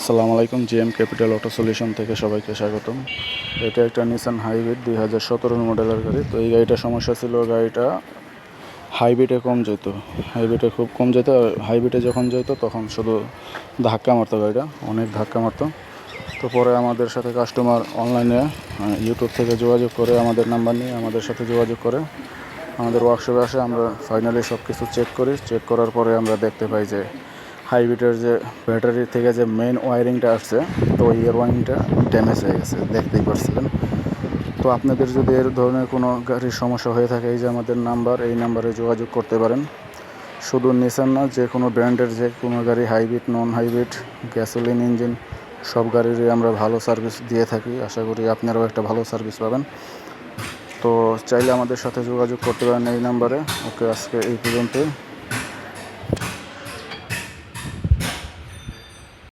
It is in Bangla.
আসসালামু আলাইকুম। জিএম ক্যাপিটাল অটো সলিউশন থেকে সবাইকে স্বাগতম। এটা একটা নিসান হাইব্রিড 2017 মডেলের গাড়ি। তো এই গাড়িটার সমস্যা ছিল, গাড়িটা হাইব্রিডে কম যেত, হাইব্রিডে খুব কম যেত। হাইব্রিডে যখন যেত তখন শুধু ধাক্কা মারতো, গাড়িটা অনেক ধাক্কা মারতো। তো পরে আমাদের সাথে কাস্টমার অনলাইনে ইউটিউব থেকে যোগাযোগ করে, আমাদের নাম্বার নিয়ে আমাদের সাথে যোগাযোগ করে আমাদের ওয়ার্কশপে আসে। আমরা ফাইনালি সব কিছু চেক করি। চেক করার পরে আমরা দেখতে পাই যে হাইব্রিডের যে ব্যাটারি থেকে যে মেইন ওয়ারিংটা আসছে, তো এই ওয়ারিংটা ড্যামেজ হয়ে গেছে, দেখতেই পারছিলেন। তো আপনাদের যদি এর ধরনের কোনো গাড়ির সমস্যা হয়ে থাকে, এই যে আমাদের নাম্বার, এই নাম্বারে যোগাযোগ করতে পারেন। শুধু নিসান না, যে কোনো ব্র্যান্ডের যে কোনো গাড়ি, hybrid, non hybrid, gasoline engine, সব গাড়িরই আমরা ভালো সার্ভিস দিয়ে থাকি। আশা করি আপনারাও একটা ভালো সার্ভিস পাবেন। তো চাইলে আমাদের সাথে যোগাযোগ করতে পারেন এই নাম্বারে। ওকে, আজকে এই পর্যন্তই।